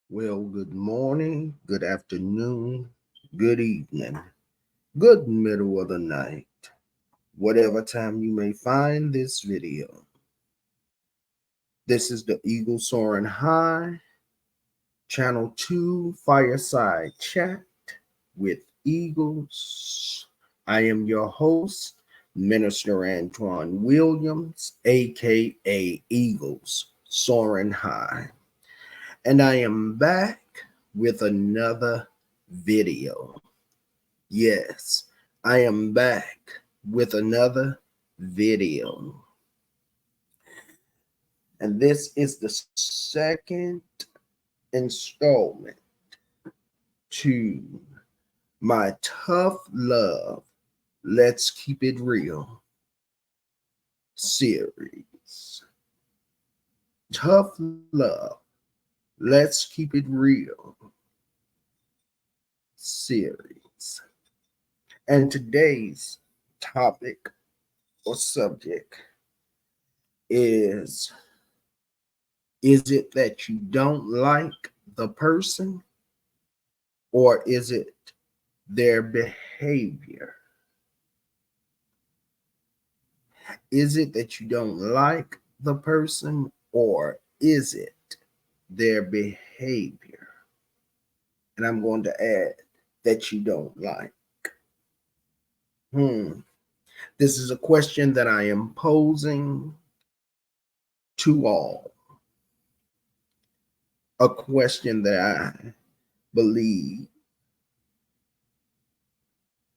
Well, good morning, good afternoon, good evening, good middle of the night, whatever time you may find this video. This is the Eagle Soaring High, Channel 2 Fireside Chat with Eagles. I am your host, Minister Antoine Williams, aka Eagles Soaring High. And I am back with another video. Yes, I am back with another video. And this is the second installment to my Tough Love, Let's Keep It Real series. Tough Love, Let's Keep It Real series. And today's topic or subject is it that you don't like the person, or is it their behavior? Is it that you don't like the person, or is it their behavior? And I'm going to add that you don't like. This is a question that I am posing to all. A question that I believe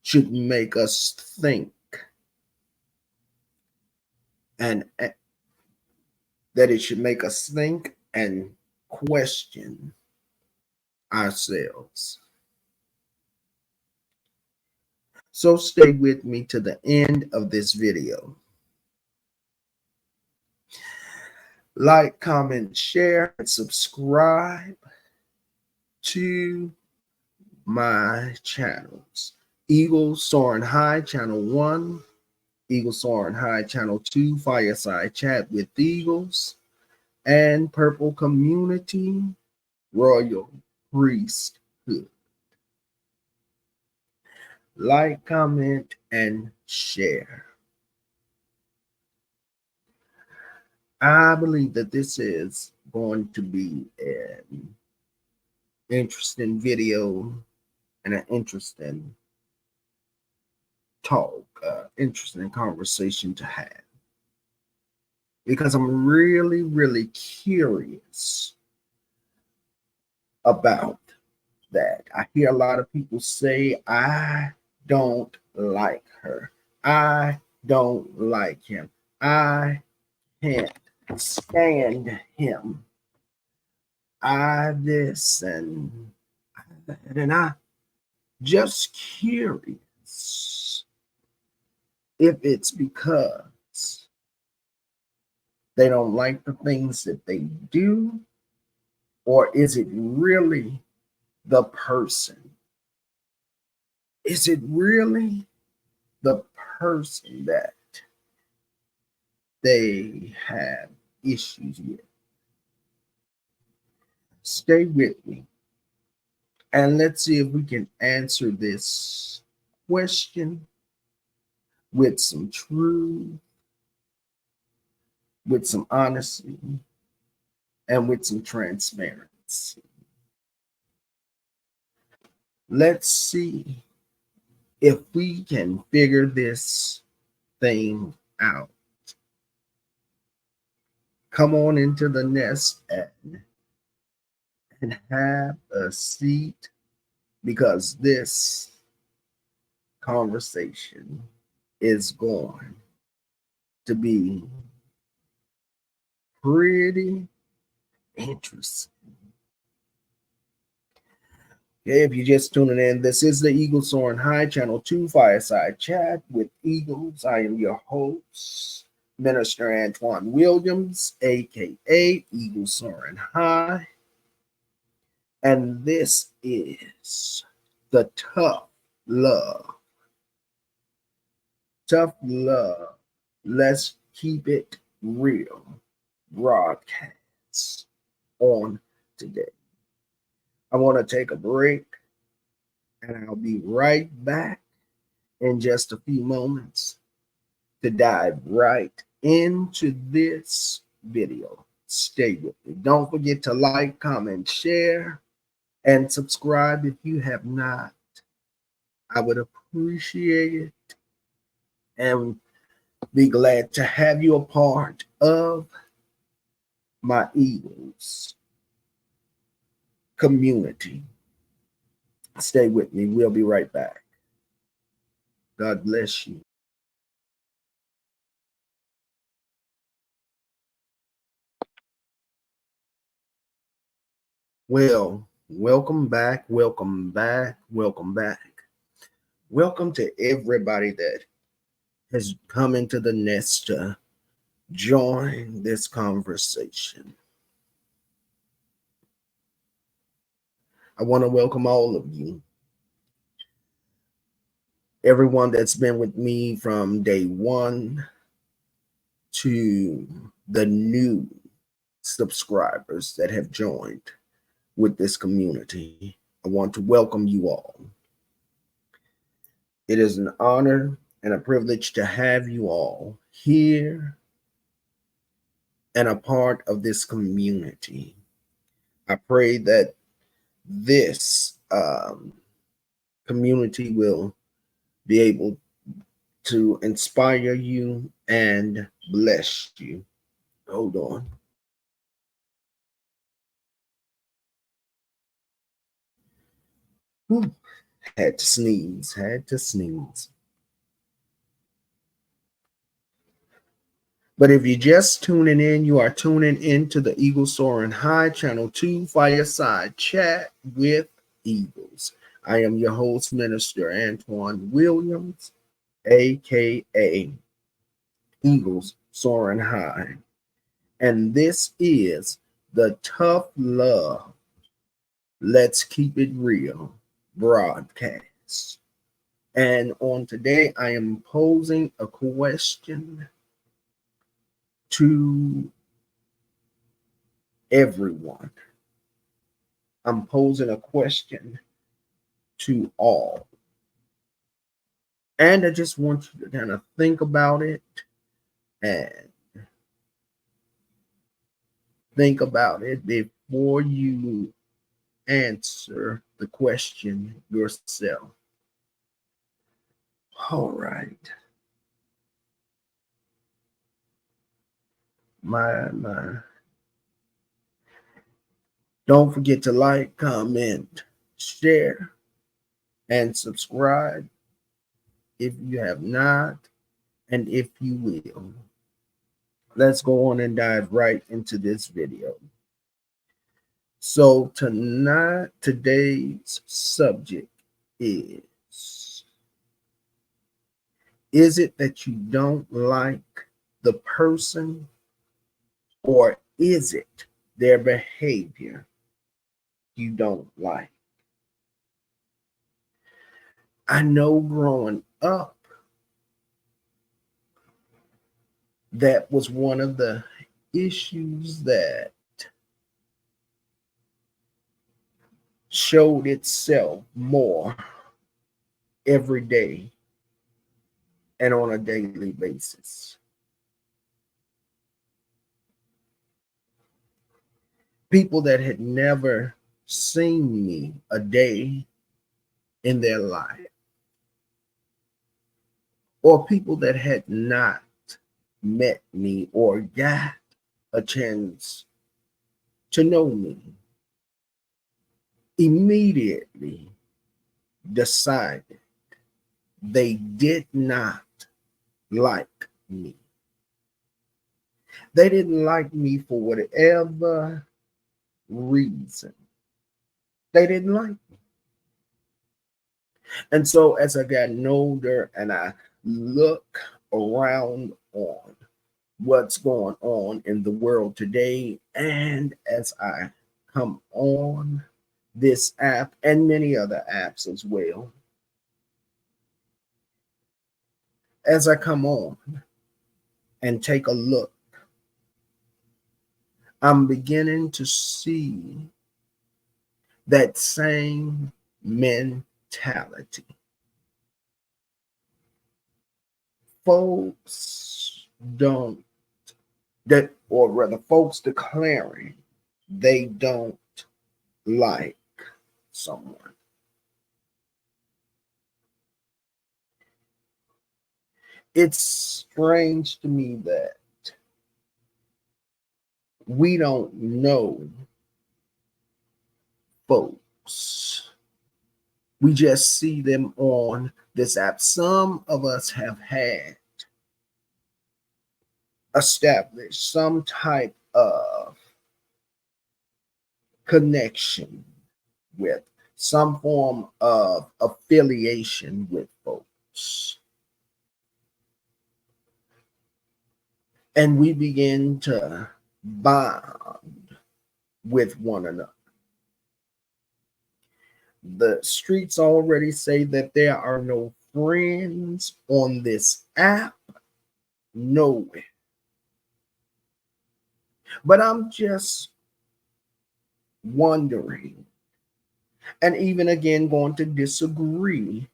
should make us think, and that it should make us think and question ourselves. So stay with me to the end of this video. Like, comment, share, and subscribe to my channels. Eagle Soaring High, Channel 1. Eagle Soaring High, Channel 2, Fireside Chat with Eagles. And Purple Community, Royal Priesthood. Like, comment, and share. I believe that this is going to be an interesting video and an interesting talk, interesting conversation to have. Because I'm really, really curious about that. I hear a lot of people say, I don't like her. I don't like him. I can't stand him. I this and that. And I just curious if it's because they don't like the things that they do, or is it really the person? Is it really the person that they have issues with? Stay with me and let's see if we can answer this question with some truth, with some honesty, and with some transparency. Let's see if we can figure this thing out. Come on into the nest and have a seat, because this conversation is going to be pretty interesting. Okay, if you're just tuning in, this is the Eagle Soaring High, Channel 2 Fireside Chat with Eagles. I am your host, Minister Antoine Williams, aka Eagle Soaring High. And this is the Tough Love. Tough Love, Let's Keep It Real broadcast on today. I want to take a break, and I'll be right back in just a few moments to dive right into this video. Stay with me. Don't forget to like, comment, share, and subscribe if you have not. I would appreciate it and be glad to have you a part of my Eagles community. Stay with me. We'll be right back. God bless you. Well, welcome back. Welcome back. Welcome back. Welcome to everybody that has come into the nest to join this conversation. I want to welcome all of you. Everyone that's been with me from day one to the new subscribers that have joined with this community. I want to welcome you all. It is an honor and a privilege to have you all here and a part of this community. I pray that this community will be able to inspire you and bless you. Hold on. Whew. Had to sneeze. But if you're just tuning in, you are tuning into the Eagles Soaring High Channel 2 Fireside Chat with Eagles. I am your host, Minister Antoine Williams, aka Eagles Soaring High. And this is the Tough Love Let's Keep It Real broadcast. And on today, I am posing a question to everyone. I'm posing a question to all. And I just want you to kind of think about it and think about it before you answer the question yourself. All right. My. Don't forget to like, comment, share, and subscribe if you have not, and if you will. Let's go on and dive right into this video. So today's subject is it that you don't like the person, or is it their behavior you don't like? I know growing up, that was one of the issues that showed itself more every day and on a daily basis. People that had never seen me a day in their life, or people that had not met me or got a chance to know me, immediately decided they did not like me. They didn't like me for whatever reason. They didn't like me. And so as I got older and I look around on what's going on in the world today, and as I come on this app and many other apps as well, as I come on and take a look, I'm beginning to see that same mentality. Folks don't, that, or rather, folks declaring they don't like someone. It's strange to me that we don't know folks. We just see them on this app. Some of us have had established some type of connection with, some form of affiliation with folks. And we begin to bond with one another. The streets already say that there are no friends on this app, nowhere. But I'm just wondering, and even again going to disagree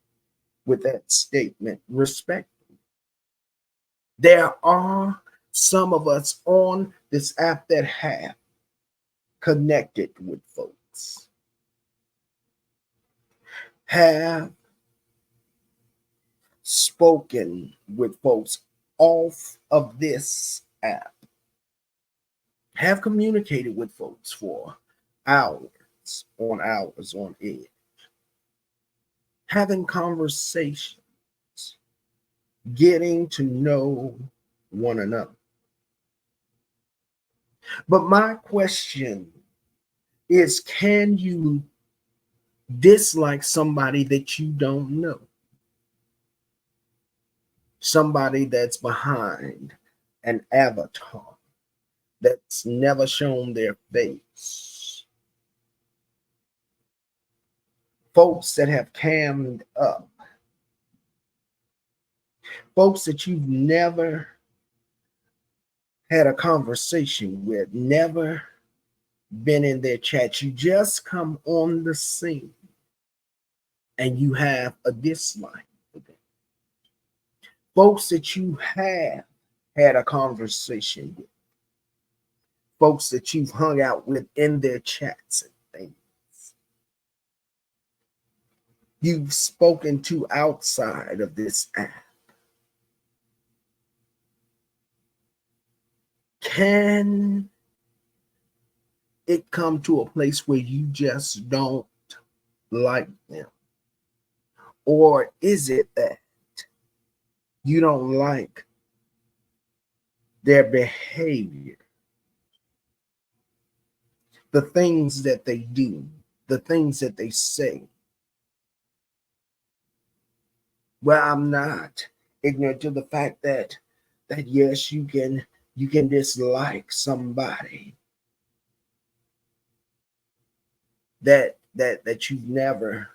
with that statement respectfully. There are some of us on this app that have connected with folks, have spoken with folks off of this app, have communicated with folks for hours on edge, having conversations, getting to know one another. But my question is, can you dislike somebody that you don't know? Somebody that's behind an avatar, that's never shown their face. Folks that have cammed up. Folks that you've never had a conversation with, never been in their chat. You just come on the scene and you have a dislike for them. Folks that you have had a conversation with. Folks that you've hung out with in their chats and things. You've spoken to outside of this app. Can it come to a place where you just don't like them? Or is it that you don't like their behavior, the things that they do, the things that they say? Well, I'm not ignorant to the fact that yes, you can dislike somebody that you've never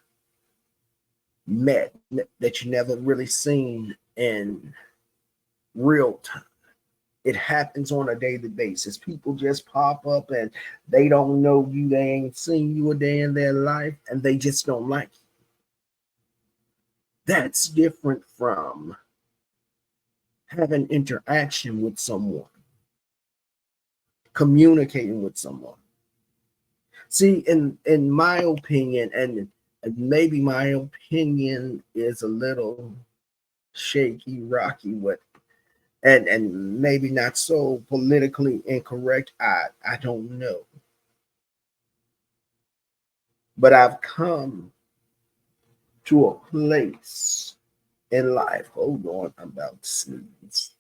met, that you never really seen in real time. It happens on a daily basis. People just pop up and they don't know you. They ain't seen you a day in their life and they just don't like you. That's different from having interaction with someone, communicating with someone. See, in my opinion, and maybe my opinion is a little shaky, rocky, and maybe not so politically incorrect. I don't know. But I've come to a place in life. Hold on, I'm about to sneeze.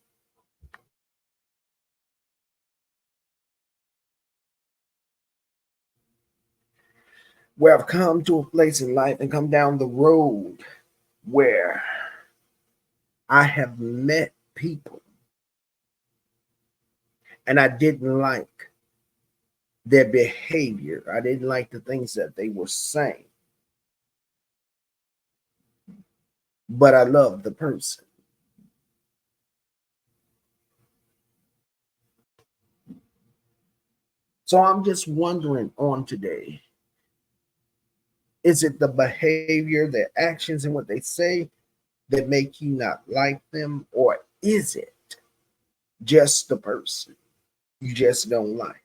Where I've come to a place in life and come down the road where I have met people and I didn't like their behavior. I didn't like the things that they were saying. But I loved the person. So I'm just wondering on today, Is it the behavior, their actions, and what they say that make you not like them? Or is it just the person you just don't like?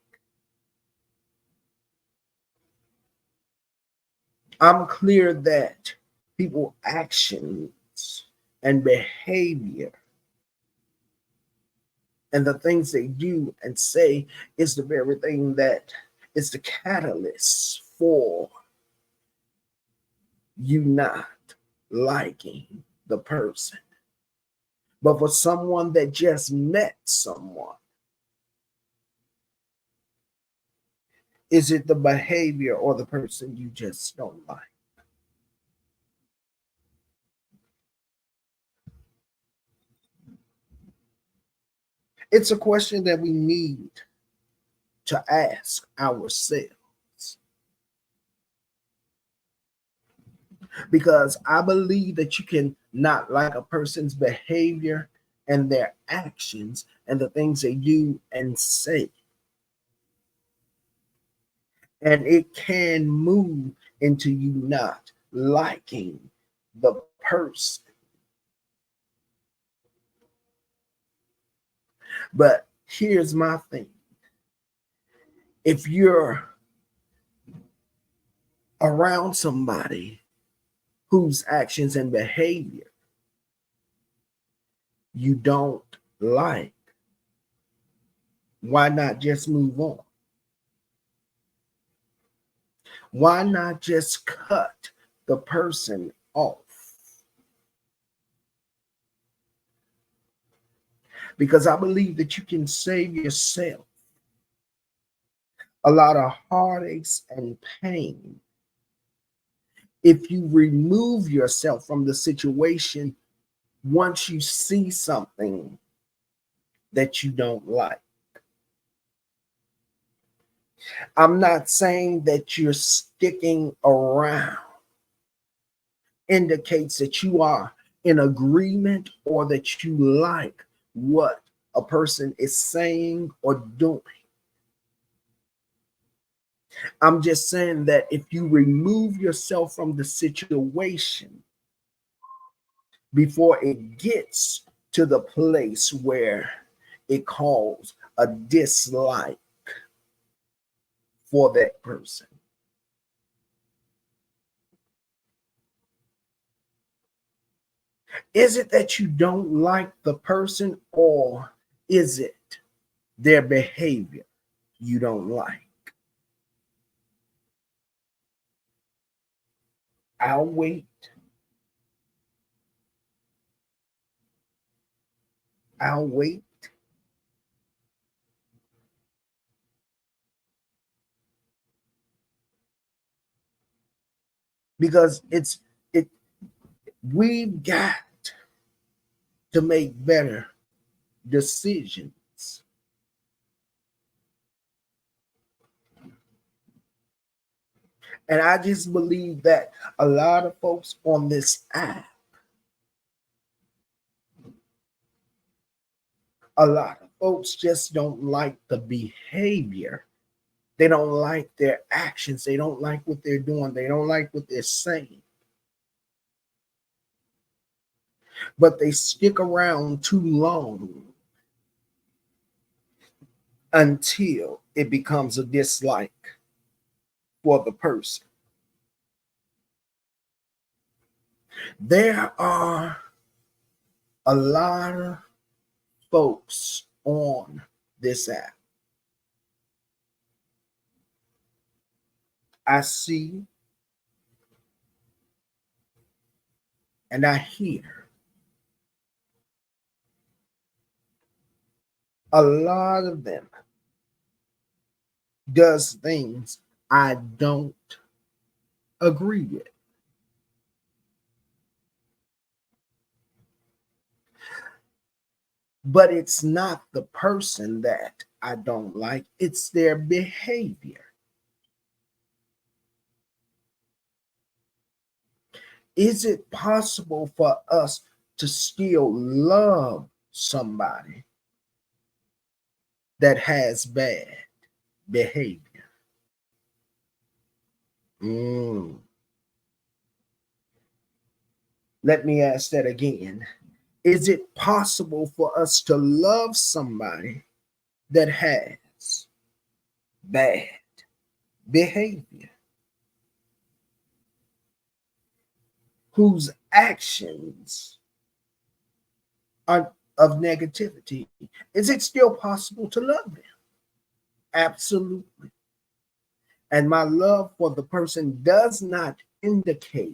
I'm clear that people's actions and behavior and the things they do and say is the very thing that is the catalyst for you not liking the person. But for someone that just met someone, is it the behavior or the person you just don't like? It's a question that we need to ask ourselves, because I believe that you can not like a person's behavior and their actions and the things they do and say, and it can move into you not liking the person. But here's my thing: if you're around somebody whose actions and behavior you don't like, why not just move on? Why not just cut the person off? Because I believe that you can save yourself a lot of heartaches and pain if you remove yourself from the situation once you see something that you don't like. I'm not saying that you're sticking around indicates that you are in agreement or that you like what a person is saying or doing. I'm just saying that if you remove yourself from the situation before it gets to the place where it calls a dislike for that person. Is it that you don't like the person, or is it their behavior you don't like? I'll wait. I'll wait. Because it we've got to make better decisions. And I just believe that a lot of folks on this app, a lot of folks just don't like the behavior. They don't like their actions. They don't like what they're doing. They don't like what they're saying. But they stick around too long until it becomes a dislike for the person. There are a lot of folks on this app. I see and I hear a lot of them does things I don't agree with. But it's not the person that I don't like, it's their behavior. Is it possible for us to still love somebody that has bad behavior? Let me ask that again. Is it possible for us to love somebody that has bad behavior, whose actions are of negativity? Is it still possible to love them? Absolutely. And my love for the person does not indicate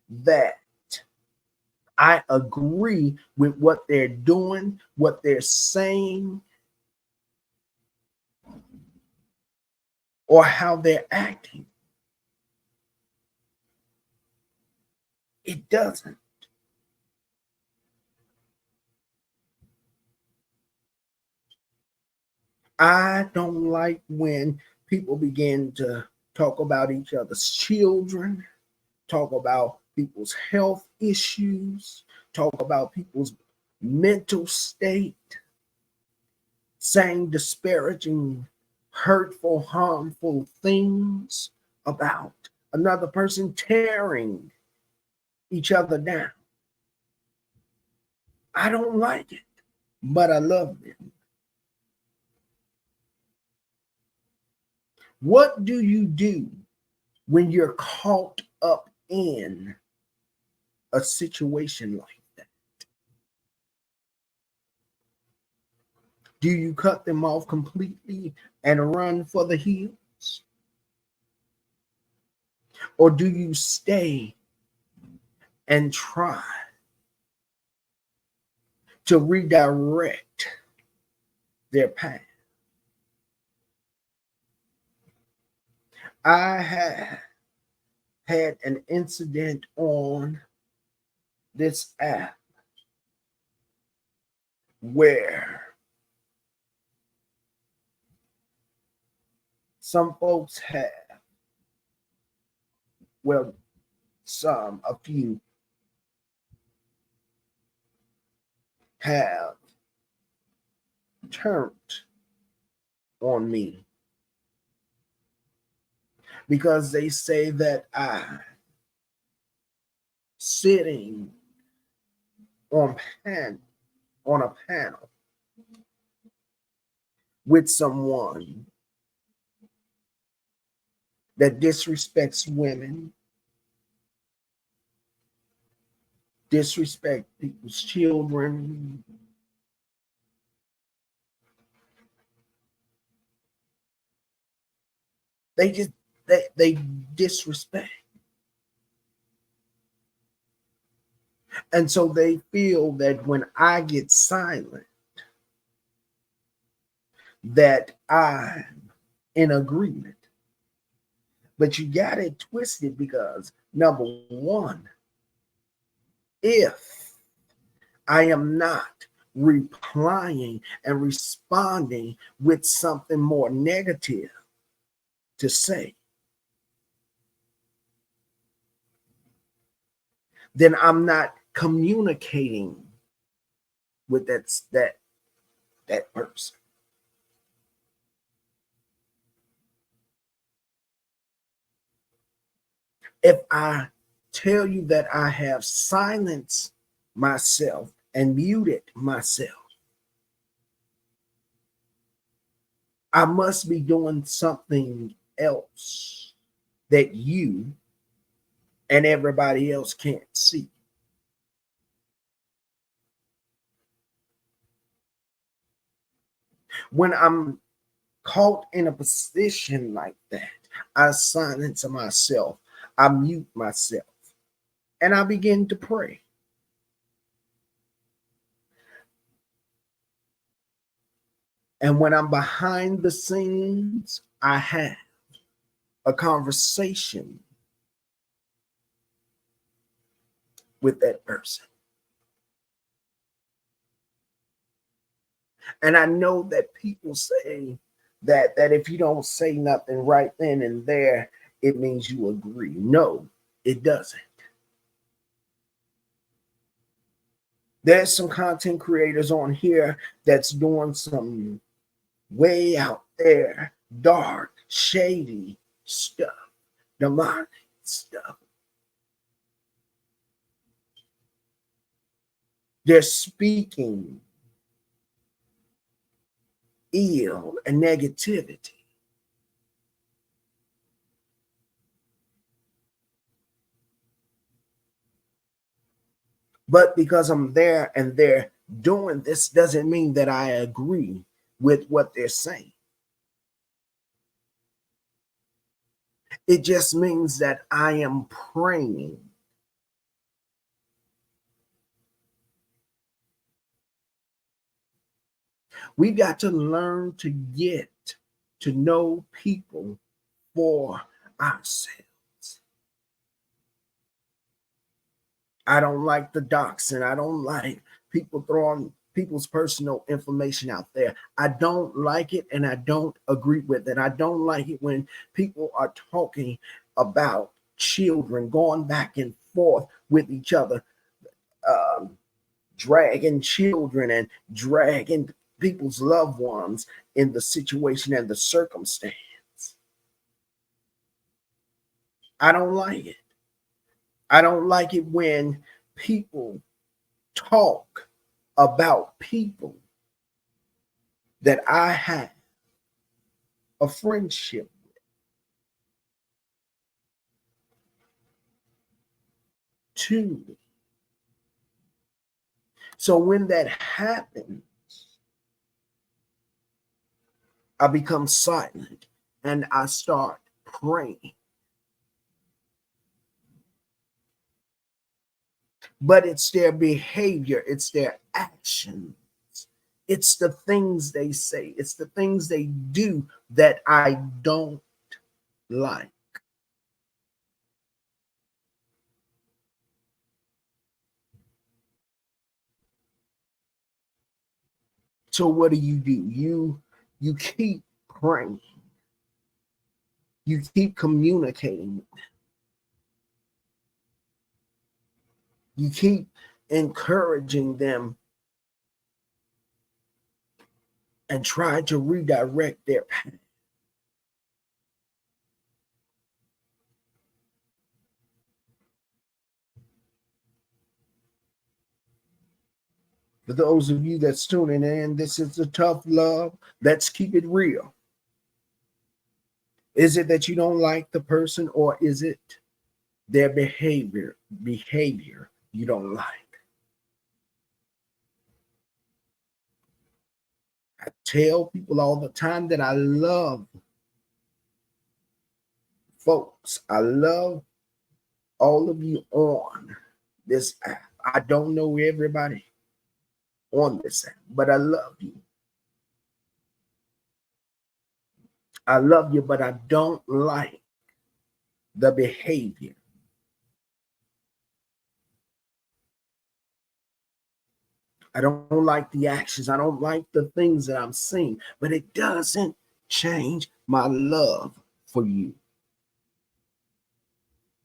that I agree with what they're doing, what they're saying, or how they're acting. It doesn't. I don't like when people begin to talk about each other's children, talk about people's health issues, talk about people's mental state, saying disparaging, hurtful, harmful things about another person, tearing each other down. I don't like it, but I love them. What do you do when you're caught up in a situation like that? Do you cut them off completely and run for the hills? Or do you stay and try to redirect their path? I have had an incident on this app where some folks have, well, a few have turned on me because they say that I sitting on a panel with someone that disrespects women, disrespect people's children, they disrespect. And so they feel that when I get silent, that I'm in agreement. But you got it twisted because, number one, if I am not replying and responding with something more negative to say, then I'm not communicating with that person. If I tell you that I have silenced myself and muted myself, I must be doing something else that you and everybody else can't see. When I'm caught in a position like that, I silence myself, I mute myself, and I begin to pray. And when I'm behind the scenes, I have a conversation with that person. And I know that people say that if you don't say nothing right then and there, it means you agree. No, it doesn't. There's some content creators on here that's doing some way out there, dark, shady stuff, demonic stuff. They're speaking ill and negativity. But because I'm there and they're doing this doesn't mean that I agree with what they're saying. It just means that I am praying. We got to learn to get to know people for ourselves. I don't like the doxing. I don't like people throwing people's personal information out there. I don't like it and I don't agree with it. I don't like it when people are talking about children going back and forth with each other, dragging children and dragging people's loved ones in the situation and the circumstance. I don't like it. I don't like it when people talk about people that I have a friendship with. Too. So when that happens, I become silent and I start praying. But it's their behavior, it's their actions, it's the things they say, it's the things they do that I don't like. So what do? You keep praying. You keep communicating. You keep encouraging them and try to redirect their path. For those of you that's tuning in, this is the Tough Love. Let's keep it real. Is it that you don't like the person, or is it their behavior you don't like? I tell people all the time that I love folks. I love all of you on this app. I don't know everybody on this app, but I love you. I love you, but I don't like the behavior. I don't like the actions. I don't like the things that I'm seeing, but it doesn't change my love for you.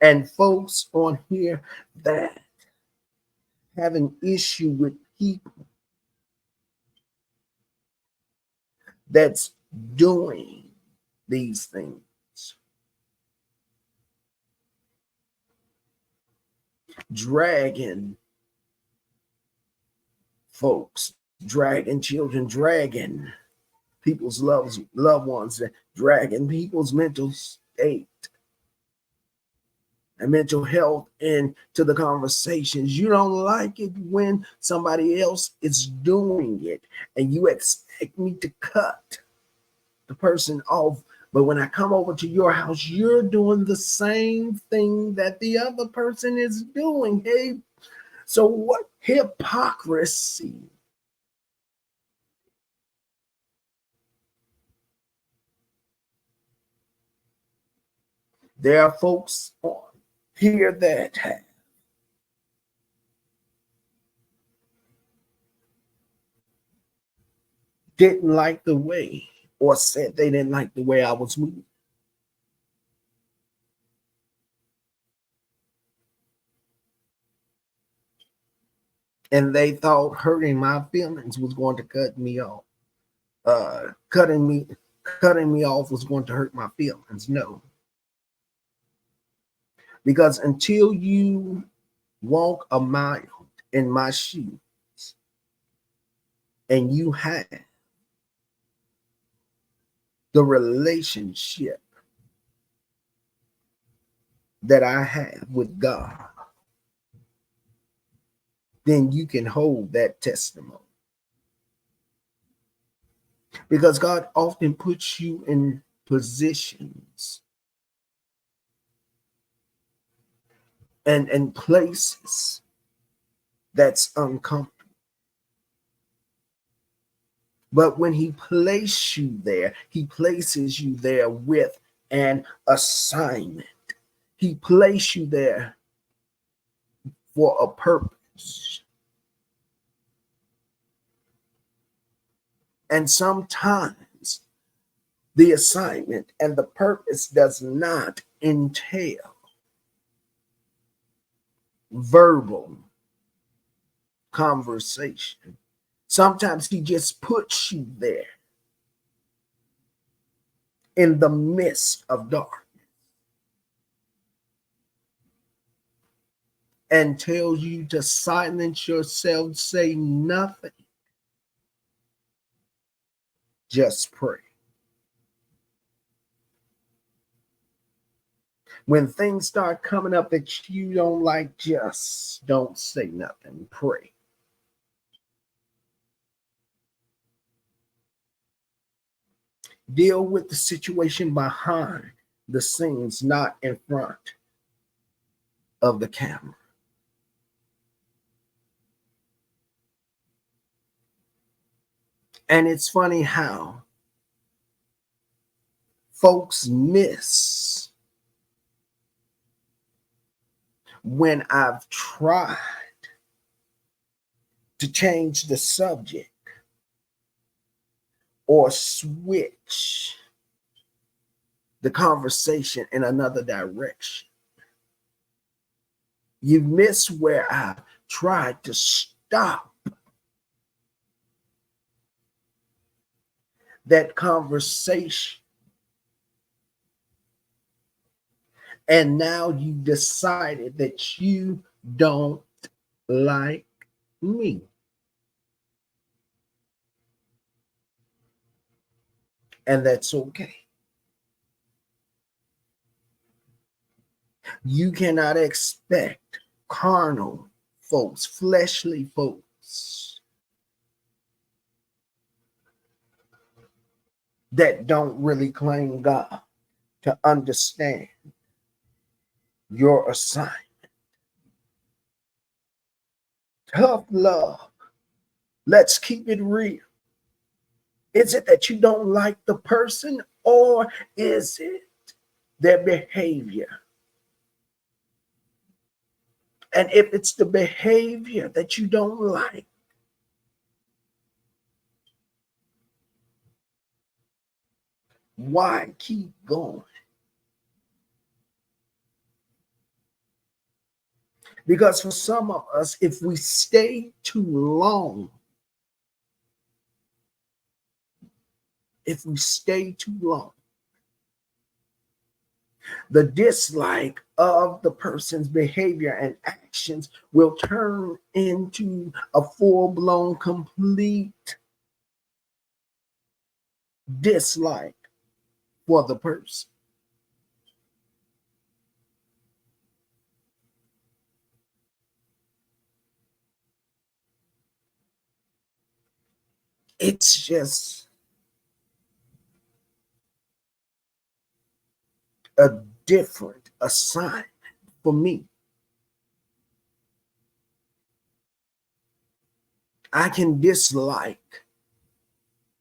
And folks on here that have an issue with people that's doing these things, dragging folks, dragging children, dragging people's loved ones, dragging people's mental state and mental health into the conversations. You don't like it when somebody else is doing it and you expect me to cut the person off. But when I come over to your house, you're doing the same thing that the other person is doing. Hey, so what hypocrisy? There are folks on here that didn't like the way, or said they didn't like the way I was moving. And they thought hurting my feelings was going to cut me off. Cutting me off was going to hurt my feelings. No. Because until you walk a mile in my shoes, and you have the relationship that I have with God, then you can hold that testimony. Because God often puts you in positions and places that's uncomfortable. But when he places you there, he places you there with an assignment. He placed you there for a purpose. And sometimes the assignment and the purpose does not entail verbal conversation. Sometimes he just puts you there in the midst of darkness and tells you to silence yourself, say nothing, just pray. When things start coming up that you don't like, just don't say nothing, pray. Deal with the situation behind the scenes, not in front of the camera. And it's funny how folks miss when I've tried to change the subject or switch the conversation in another direction. You miss where I tried to stop that conversation. And now you decided that you don't like me. And that's okay. You cannot expect carnal folks, fleshly folks that don't really claim God to understand your assignment. Tough love. Let's keep it real. Is it that you don't like the person, or is it their behavior? And if it's the behavior that you don't like, why keep going? Because for some of us, if we stay too long, the dislike of the person's behavior and actions will turn into a full-blown, complete dislike for the person. It's just a different assignment for me. I can dislike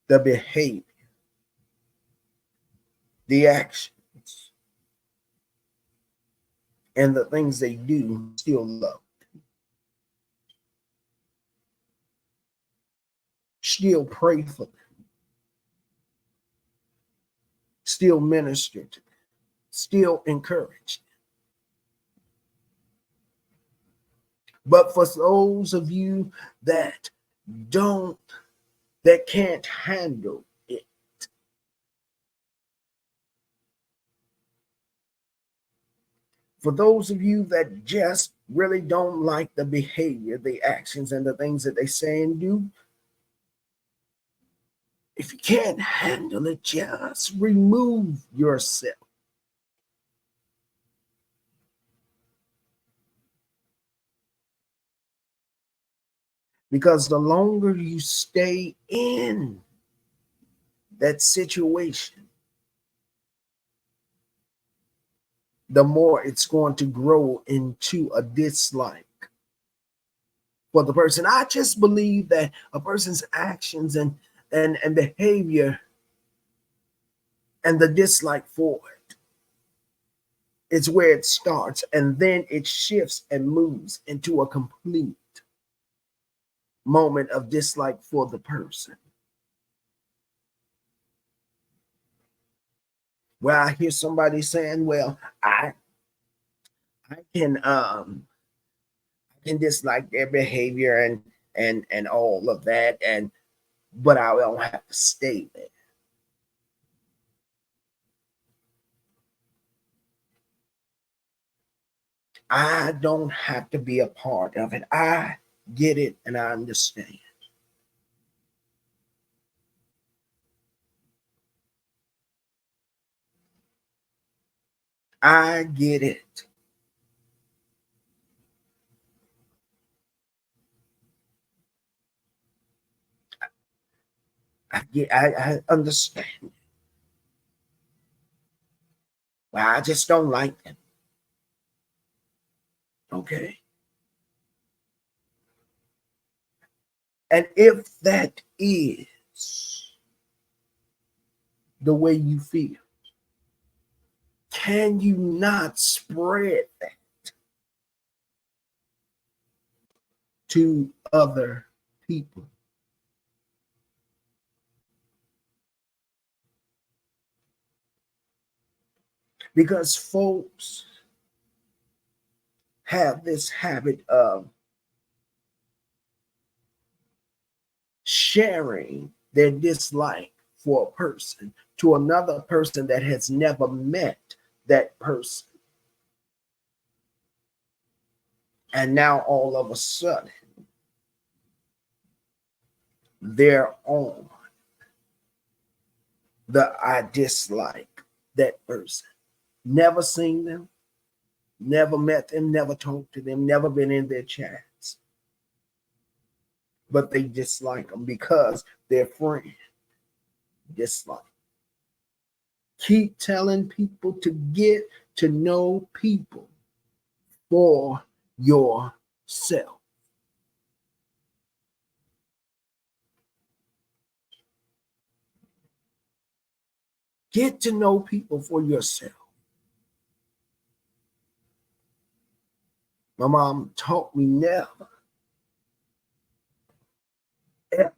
the behavior, the actions, and the things they do, still love, still pray for them, still minister to them, still encourage them. But for those of you that can't handle it, for those of you that just really don't like the behavior, the actions, and the things that they say and do, If you can't handle it, just remove yourself. Because the longer you stay in that situation, the more it's going to grow into a dislike for the person. I just believe that a person's actions and behavior and the dislike for it is where it starts, and then it shifts and moves into a complete moment of dislike for the person. Where I hear somebody saying, well, I can dislike their behavior and all of that, but I don't have to stay there. I don't have to be a part of it. I get it and I understand. I get it. I understand. Well, I just don't like them. Okay. And if that is the way you feel, can you not spread that to other people? Because folks have this habit of sharing their dislike for a person to another person that has never met that person. And now all of a sudden, they're on the I dislike that person. Never seen them, never met them, never talked to them, never been in their chats. But they dislike them because their friend dislike. Keep telling people to get to know people for yourself. Get to know people for yourself. My mom taught me never, ever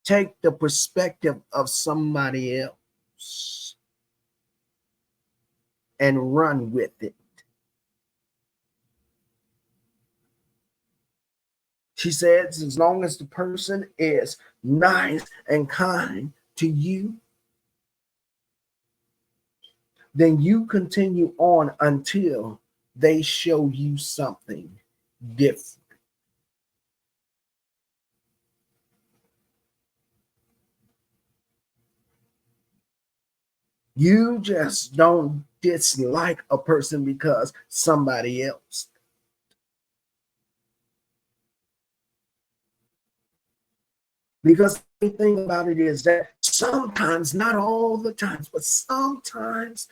take the perspective of somebody else and run with it. She says, as long as the person is nice and kind to you, then you continue on until they show you something different. You just don't dislike a person because somebody else. Because the thing about it is that sometimes, not all the times, but sometimes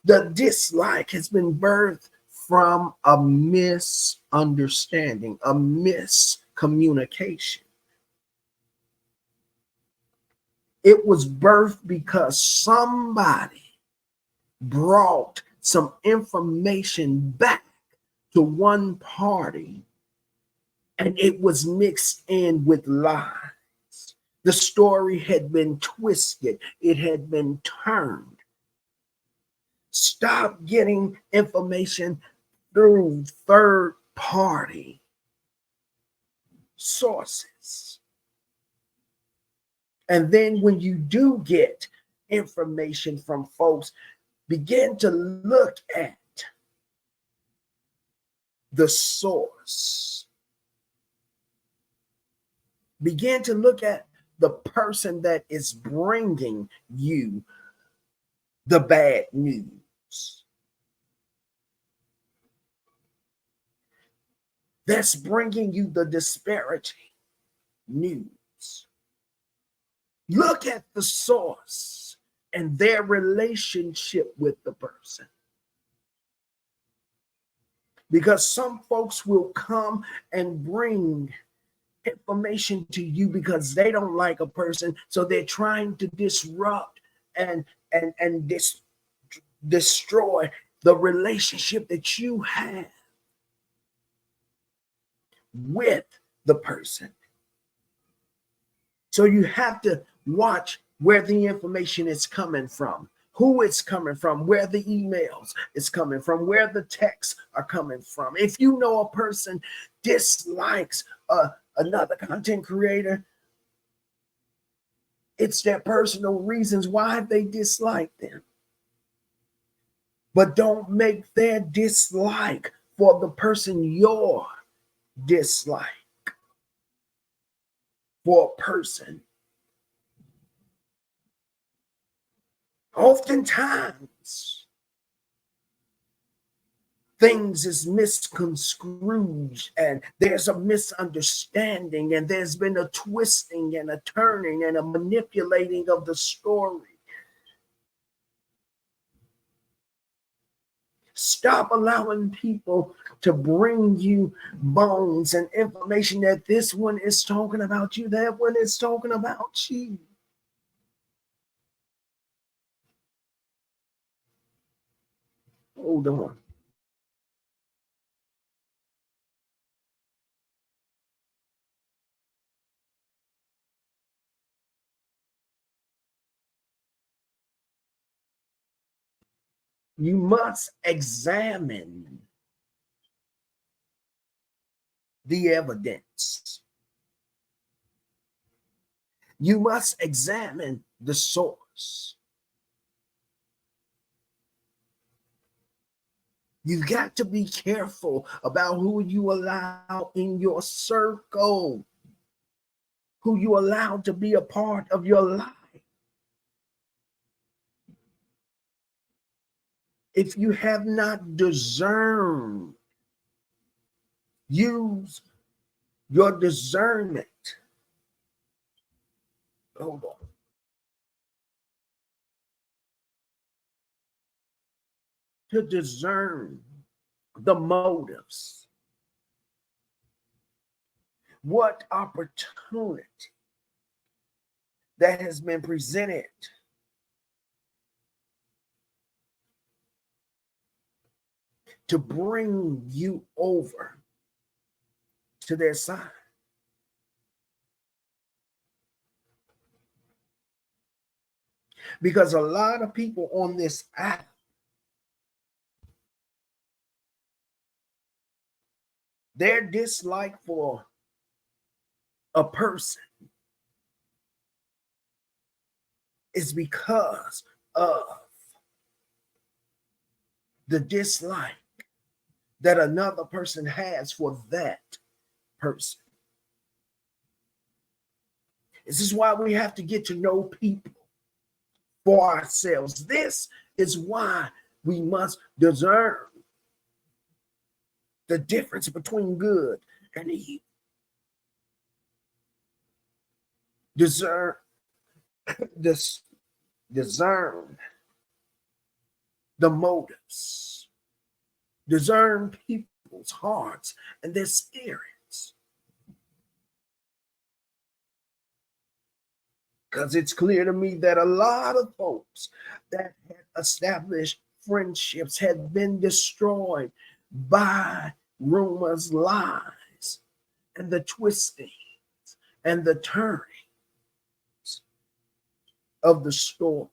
the dislike has been birthed from a misunderstanding, a miscommunication. It was birthed because somebody brought some information back to one party and it was mixed in with lies. The story had been twisted, it had been turned. Stop getting information through third party sources. And then when you do get information from folks, begin to look at the source. Begin to look at the person that is bringing you the bad news. That's bringing you the disparaging news. Look at the source and their relationship with the person. Because some folks will come and bring information to you because they don't like a person, so they're trying to disrupt and destroy the relationship that you have with the person. So you have to watch where the information is coming from, who it's coming from, where the emails is coming from, where the texts are coming from. If you know a person dislikes another content creator, it's their personal reasons why they dislike them. But don't make their dislike for the person your dislike for a person. Oftentimes, things is misconstrued and there's a misunderstanding and there's been a twisting and a turning and a manipulating of the story. Stop allowing people to bring you bones and information that this one is talking about you, that one is talking about you. Hold on. You must examine the evidence. You must examine the source. You've got to be careful about who you allow in your circle, who you allow to be a part of your life. If you have not discerned, use your discernment. Hold on. To discern the motives. What opportunity that has been presented to bring you over to their side. Because a lot of people on this app, their dislike for a person is because of the dislike that another person has for that person. This is why we have to get to know people for ourselves. This is why we must discern the difference between good and evil. Discern the motives. Discern people's hearts and their spirits. Because it's clear to me that a lot of folks that had established friendships had been destroyed by rumors, lies, and the twistings and the turnings of the story.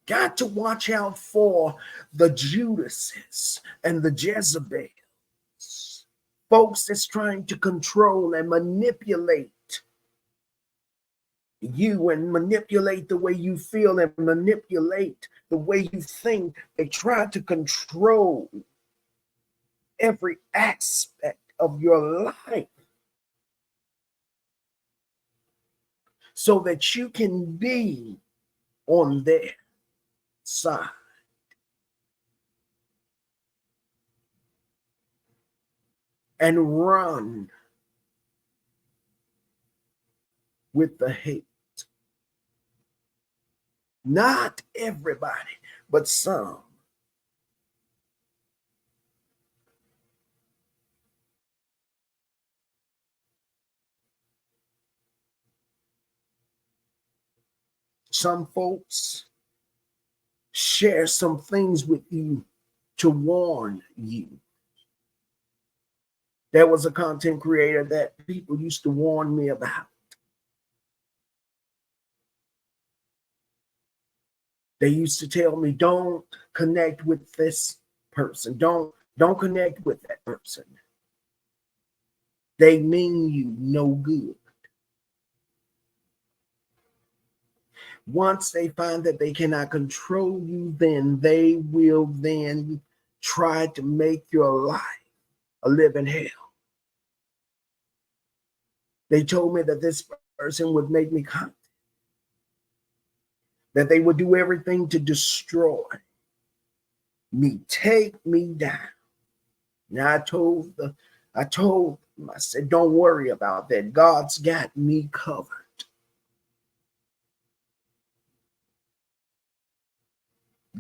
Got to watch out for the Judases and the Jezebels. Folks that's trying to control and manipulate you and manipulate the way you feel and manipulate the way you think. They try to control every aspect of your life so that you can be on their side. And run with the hate. Not everybody, but some. Some folks share some things with you to warn you. There was a content creator that people used to warn me about. They used to tell me, don't connect with this person. Don't connect with that person. They mean you no good. Once they find that they cannot control you, then they will then try to make your life a living hell. They told me that this person would make me content, that they would do everything to destroy me, take me down. Now I said, don't worry about that. God's got me covered.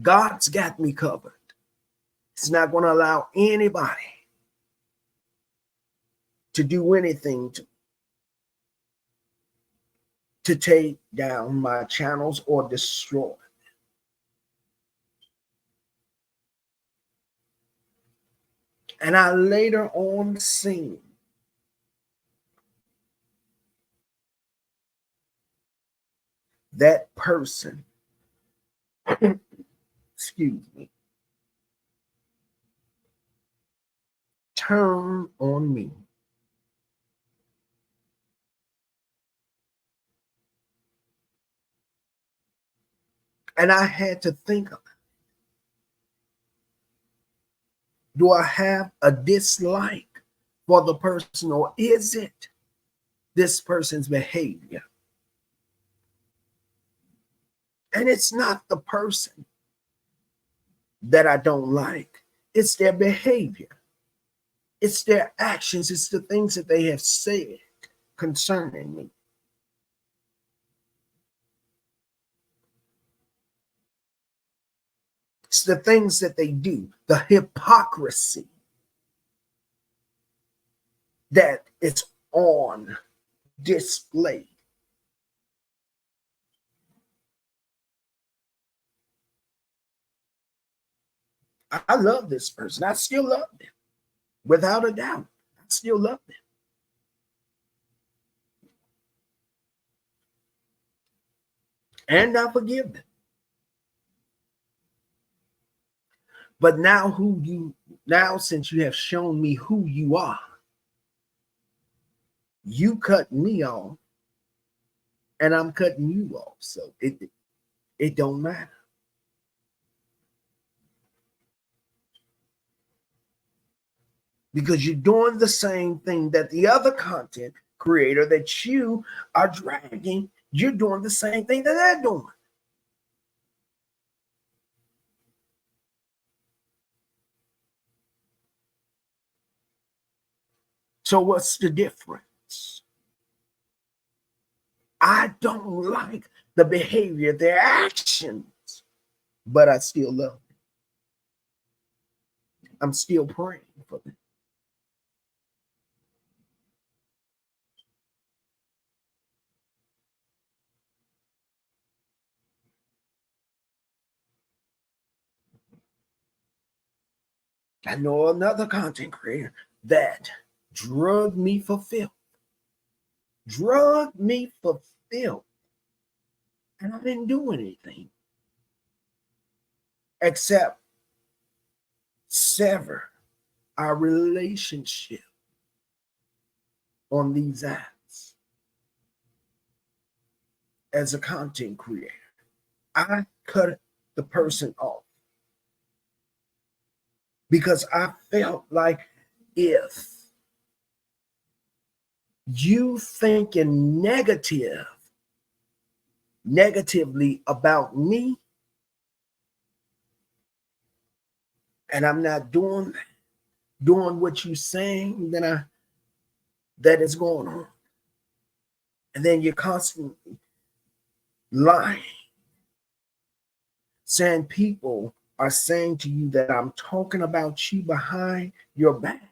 God's got me covered. He's not going to allow anybody to do anything to take down my channels or destroy them. And I later on seen that person, excuse me, turn on me. And I had to think about it. Do I have a dislike for the person, or is it this person's behavior? And it's not the person that I don't like. It's their behavior. It's their actions. It's the things that they have said concerning me. It's the things that they do, the hypocrisy that is on display. I love this person. I still love them. Without a doubt, I still love them. And I forgive them. But now since you have shown me who you are, you cut me off and I'm cutting you off. So it don't matter. Because you're doing the same thing that the other content creator that you are dragging, you're doing the same thing that they're doing. So what's the difference? I don't like the behavior, their actions, but I still love them. I'm still praying for them. I know another content creator that drugged me for filth. Drugged me for filth. And I didn't do anything except sever our relationship on these apps as a content creator. I cut the person off because I felt like if You thinking negatively about me, and I'm not doing what you're saying that is going on. And then you're constantly lying, saying people are saying to you that I'm talking about you behind your back.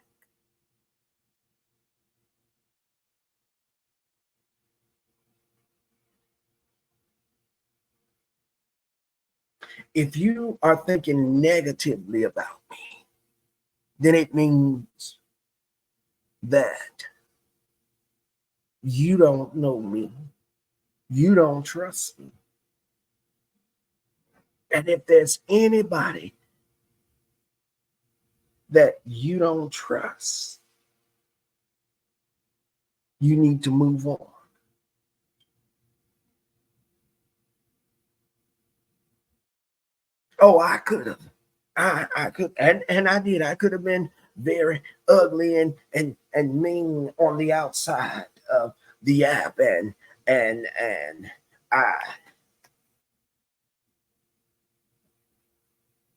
If you are thinking negatively about me, then it means that you don't know me. You don't trust me. And if there's anybody that you don't trust, you need to move on. Oh, I could have. I could, and I did. I could have been very ugly and mean on the outside of the app, and I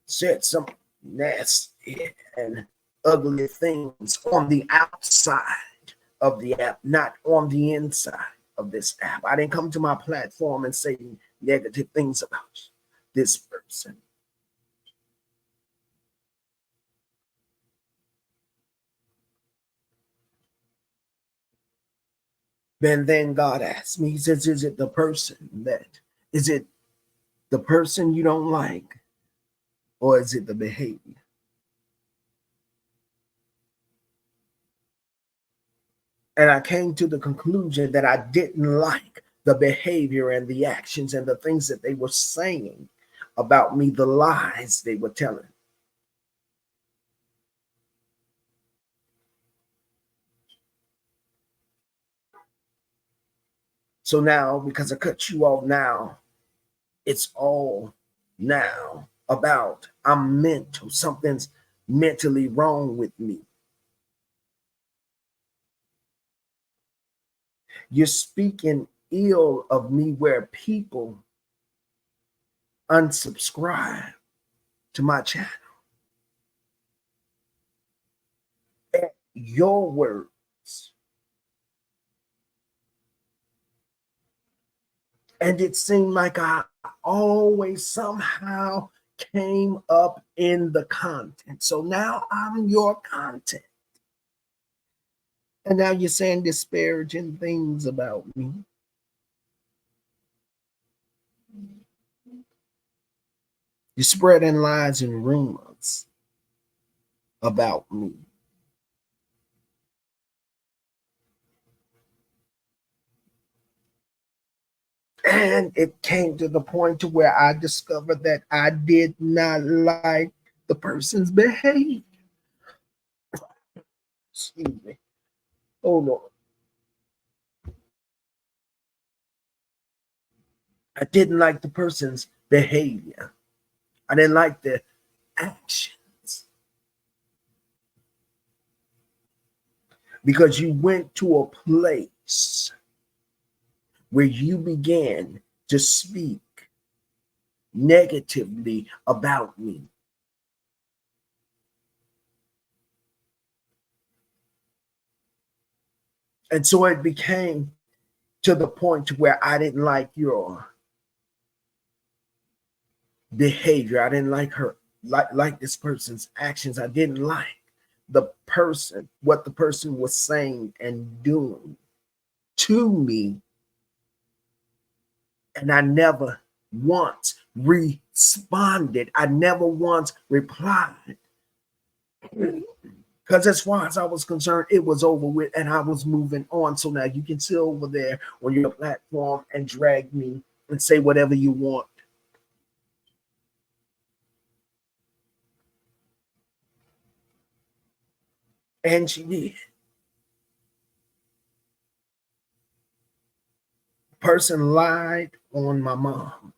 said some nasty and ugly things on the outside of the app, not on the inside of this app. I didn't come to my platform and say negative things about this person. Then God asked me, he says, is it the person you don't like, or is it the behavior? And I came to the conclusion that I didn't like the behavior and the actions and the things that they were saying about me, the lies they were telling. So now, because I cut you off now, it's all now about I'm mental. Something's mentally wrong with me. You're speaking ill of me where people unsubscribe to my channel at your words. And it seemed like I always somehow came up in the content. So now I'm your content. And now you're saying disparaging things about me. You're spreading lies and rumors about me. And it came to the point to where I discovered that I did not like the person's behavior. Excuse me. Oh Lord. I didn't like the person's behavior. I didn't like the actions. Because you went to a place where you began to speak negatively about me. And so it became to the point to where I didn't like your behavior. I didn't like her, like this person's actions. I didn't like the person, what the person was saying and doing to me. And I never once responded. I never once replied. Because as far as I was concerned, it was over with and I was moving on. So now you can sit over there on your platform and drag me and say whatever you want. And she did. Person lied on my mom.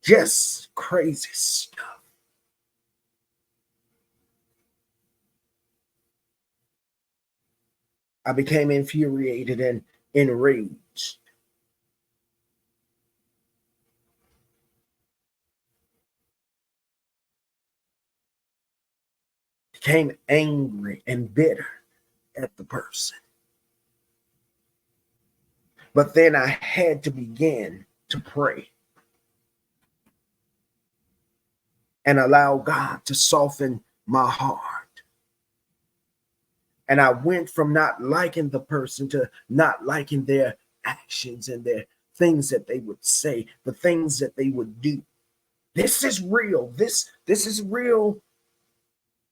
Just crazy stuff. I became infuriated and enraged. Became angry and bitter at the person. But then I had to begin to pray and allow God to soften my heart. And I went from not liking the person to not liking their actions and their things that they would say, the things that they would do. This is real. This is real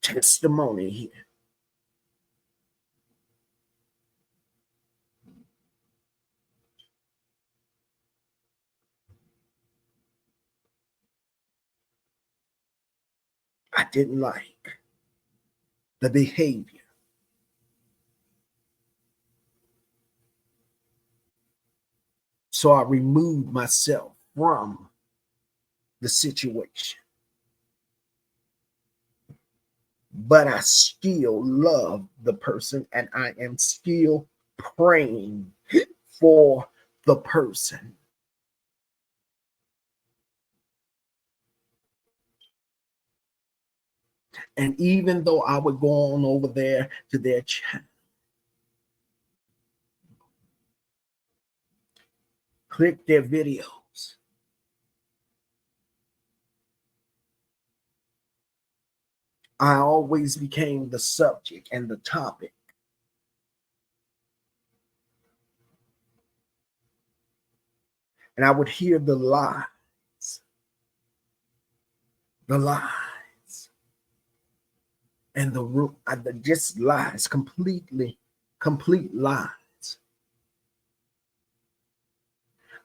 testimony here. I didn't like the behavior. So I removed myself from the situation. But I still love the person and I am still praying for the person. And even though I would go on over there to their channel, click their videos, I always became the subject and the topic. And I would hear the lies, and the just lies, complete lies.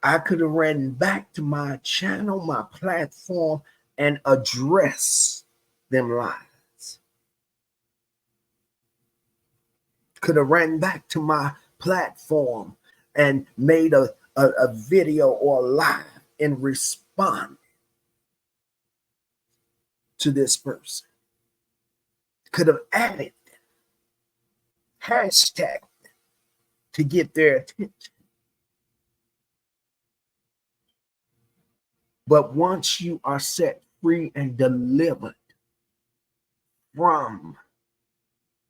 I could have ran back to my channel, my platform, and address them lies. Could have ran back to my platform and made a video or live in response to this person. Could have added hashtag to get their attention. But once you are set free and delivered from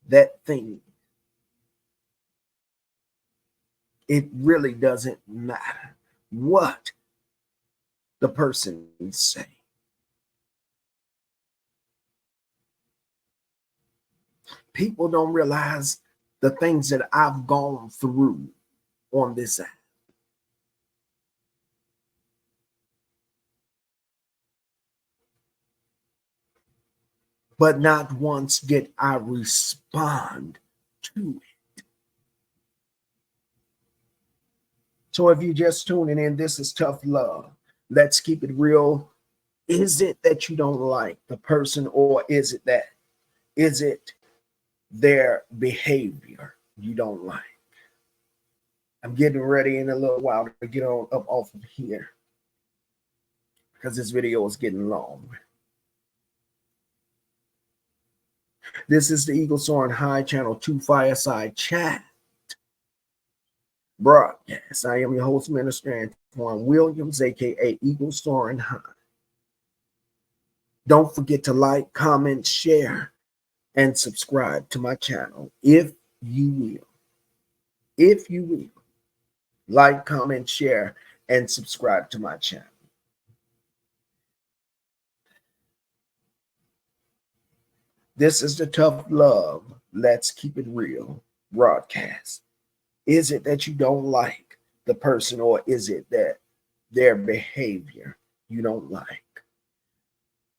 that thing, it really doesn't matter what the person say. People don't realize the things that I've gone through on this app. But not once did I respond to it. So if you're just tuning in, this is Tough Love. Let's keep it real. Is it that you don't like the person, or is it their behavior you don't like? I'm getting ready in a little while to get on up off of here because this video is getting long. This is the Eagle Soaring High Channel 2 Fireside Chat broadcast. I am your host, Minister Antoine Williams, aka Eagle Soaring High. Don't forget to like, comment, share, and subscribe to my channel if you will. If you will, like, comment, share, and subscribe to my channel. This is the Tough Love, Let's Keep It Real broadcast. Is it that you don't like the person, or is it that their behavior you don't like?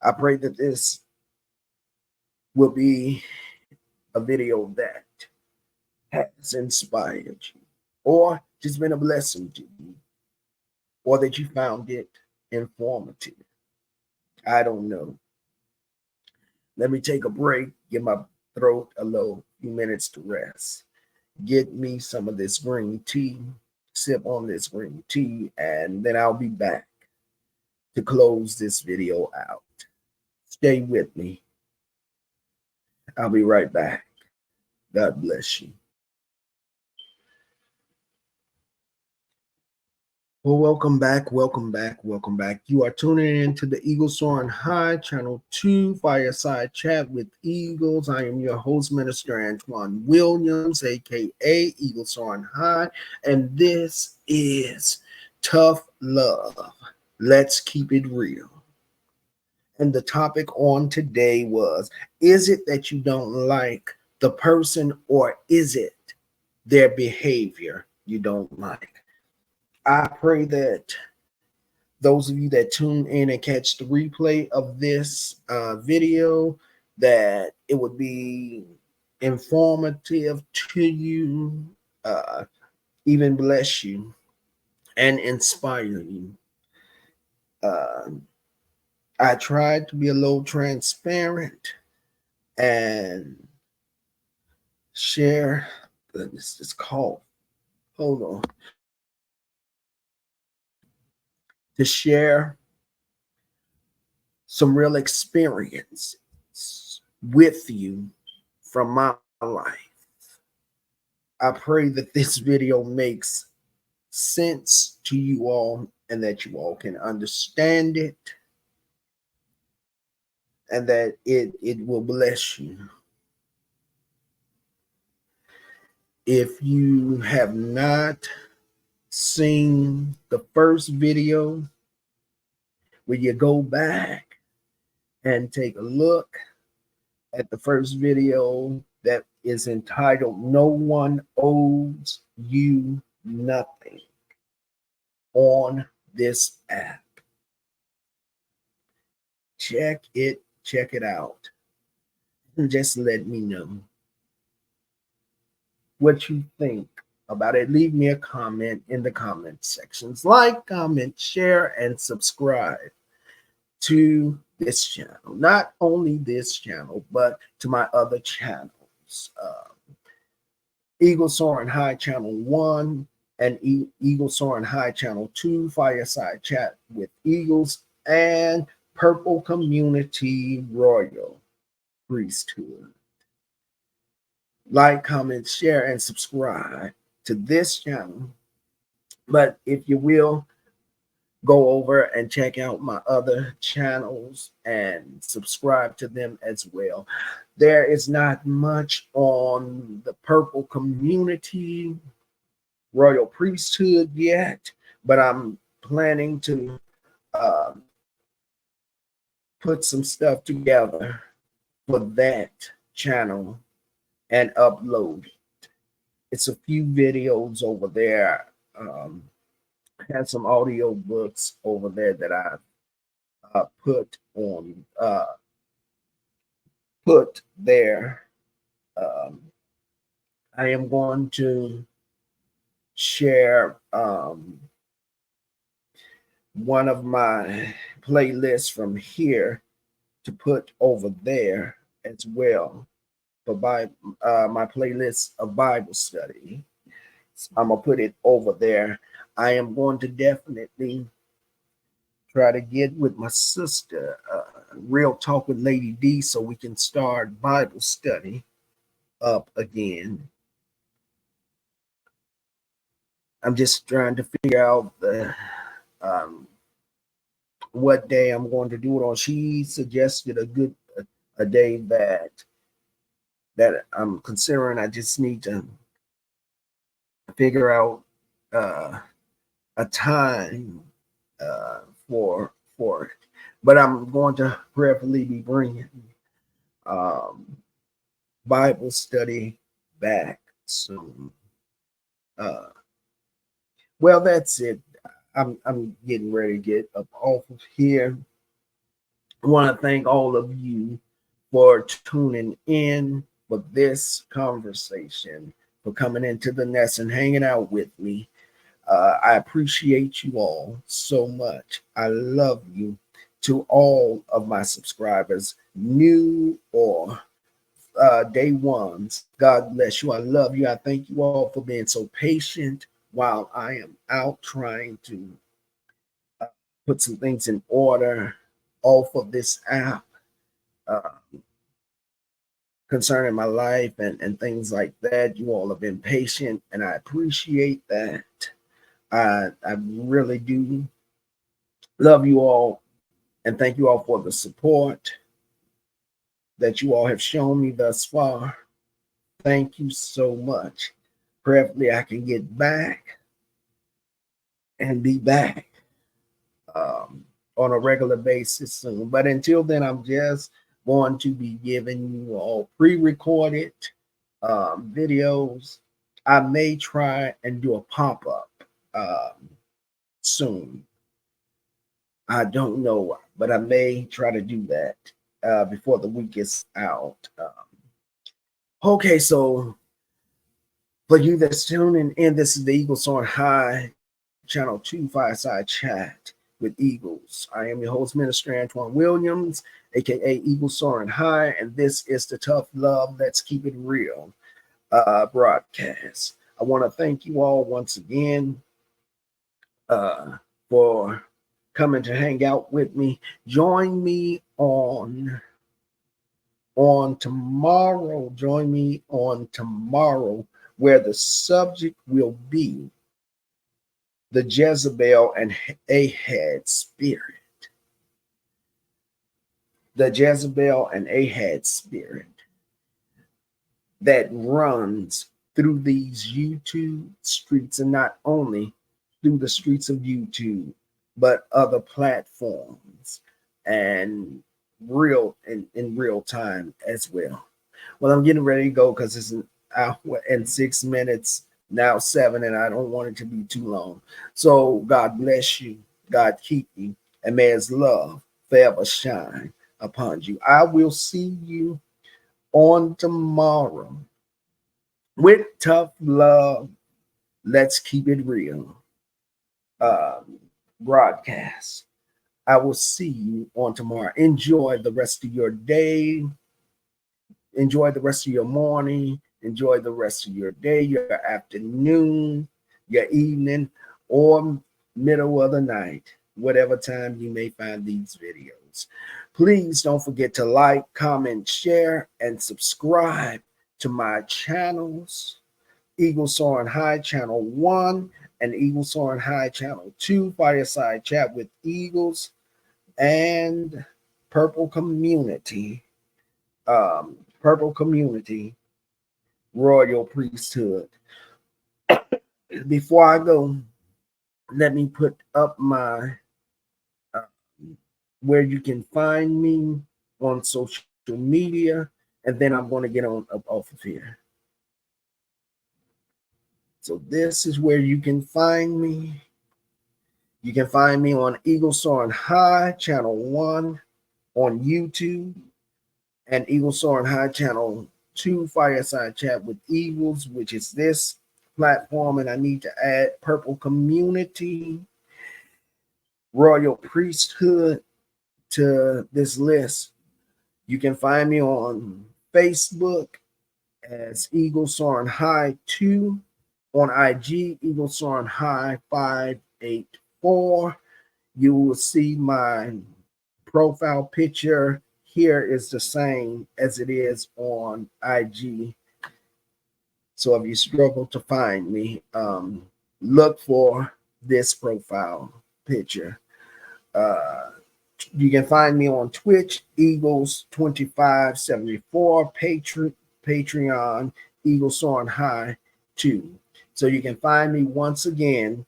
I pray that this will be a video that has inspired you, or just been a blessing to you, or that you found it informative. I don't know. Let me take a break, give my throat a few minutes to rest. Get me some of this green tea, sip on this green tea, and then I'll be back to close this video out. Stay with me. I'll be right back. God bless you. Well, welcome back, welcome back, welcome back. You are tuning in to the Eagles Soaring High, Channel 2, Fireside Chat with Eagles. I am your host, Minister Antoine Williams, a.k.a. Eagles Soaring High, and this is Tough Love. Let's keep it real. And the topic on today was, is it that you don't like the person, or is it their behavior you don't like? I pray that those of you that tune in and catch the replay of this video, that it would be informative to you, uh, even bless you and inspire you. Uh, I tried to be a little transparent and share. Goodness, this call. Hold on. To share some real experience with you from my life. I pray that this video makes sense to you all and that you all can understand it and that it will bless you. If you have not seen the first video, will you go back and take a look at the first video that is entitled "No One Owes You Nothing" on this app? Check it out, and just let me know what you think about it. Leave me a comment in the comment sections. Like, comment, share, and subscribe to this channel. Not only this channel, but to my other channels. Eagle Soaring High Channel 1 and Eagle Soaring High Channel 2, Fireside Chat with Eagles, and Purple Community Royal Priesthood. Like, comment, share, and subscribe to this channel. But if you will, go over and check out my other channels and subscribe to them as well. There is not much on the Purple Community Royal Priesthood yet, but I'm planning to put some stuff together for that channel and upload it. It's a few videos over there. Had some audio books over there that I put there. I am going to share one of my playlists from here to put over there as well for my playlist of Bible study. I'm gonna put it over there. I am going to definitely try to get with my sister, Real Talk with Lady D, so we can start Bible study up again. I'm just trying to figure out what day I'm going to do it on. She suggested a day that I'm considering. I just need to figure out a time for it. But I'm going to prayerfully be bringing Bible study back soon. Well, that's it. I'm getting ready to get up off of here. I want to thank all of you for tuning in for this conversation, for coming into the nest and hanging out with me. I appreciate you all so much. I love you. To all of my subscribers, new or day ones, God bless you. I love you. I thank you all for being so patient while I am out trying to put some things in order off of this app concerning my life and things like that. You all have been patient, and I appreciate that. I really do love you all and thank you all for the support that you all have shown me thus far. Thank you so much. Preferably, I can get back and be back on a regular basis soon. But until then, I'm just going to be giving you all pre-recorded videos. I may try and do a pop-up soon. I don't know, but I may try to do that before the week is out. Okay, so for you that's tuning in, this is the Eagles Soaring High Channel 2 Fireside Chat with Eagles. I am your host, Minister Antoine Williams, aka Eagles Soaring High, and this is the Tough Love Let's Keep It Real broadcast. I want to thank you all once again for coming to hang out with me. Join me on tomorrow. Join me on tomorrow, where the subject will be the Jezebel and Ahab spirit. The Jezebel and Ahab spirit that runs through these YouTube streets, and not only through the streets of YouTube, but other platforms and in real time as well. Well, I'm getting ready to go because it's an hour and 6 minutes, now 7, and I don't want it to be too long. So God bless you, God keep you, and may his love forever shine upon you. I will see you on tomorrow with Tough Love Let's Keep It Real broadcast. I will see you on tomorrow. Enjoy the rest of your day. Enjoy the rest of your morning. Enjoy the rest of your day, your afternoon, your evening, or middle of the night, whatever time you may find these videos. Please don't forget to like, comment, share, and subscribe to my channels, Eagles Soaring High Channel 1 and Eagles Soaring High Channel 2, Fireside Chat with Eagles, and Purple Community, Royal Priesthood. Before I go, let me put up my where you can find me on social media, and then I'm going to get on up off of here. So this is where you can find me. You can find me on Eagles Soaring High Channel 1 on YouTube, and Eagles Soaring High Channel 2 Fireside Chat with Eagles, which is this platform. And I need to add Purple Community, Royal Priesthood to this list. You can find me on Facebook as Eagles Soaring High 2, on IG Eagles Soaring High 584. You will see my profile picture here is the same as it is on IG. So if you struggle to find me, look for this profile picture. You can find me on Twitch, Eagles 2574, Patreon, Eagles Soaring High 2. So you can find me once again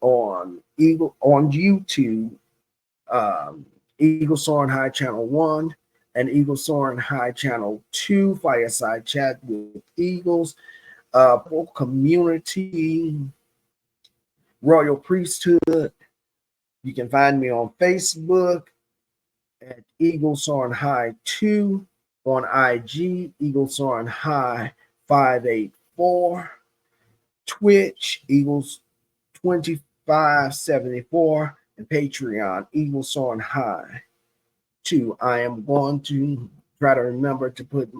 on YouTube, Eagles Soaring High Channel 1 and Eagles Soaring High Channel 2, Fireside Chat with Eagles, Community, Royal Priesthood. You can find me on Facebook at Eagles Soaring High 2, on IG, Eagles Soaring High 584, Twitch, Eagles 2574, and Patreon, Eagles Soaring High 2. I am going to try to remember to put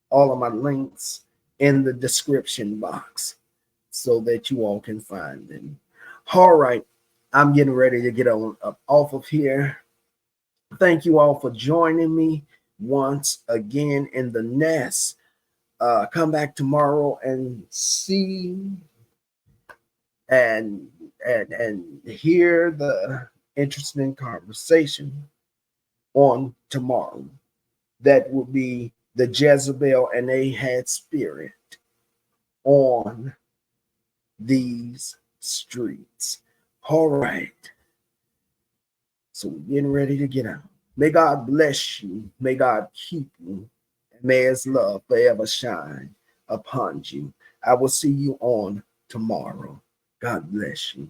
all of my links in the description box so that you all can find them. All right, I'm getting ready to get on up off of here. Thank you all for joining me once again in the nest. Come back tomorrow and see and and hear the interesting conversation on tomorrow. That will be the Jezebel and Ahab spirit on these streets. All right. So we're getting ready to get out. May God bless you. May God keep you. And may his love forever shine upon you. I will see you on tomorrow. God bless you.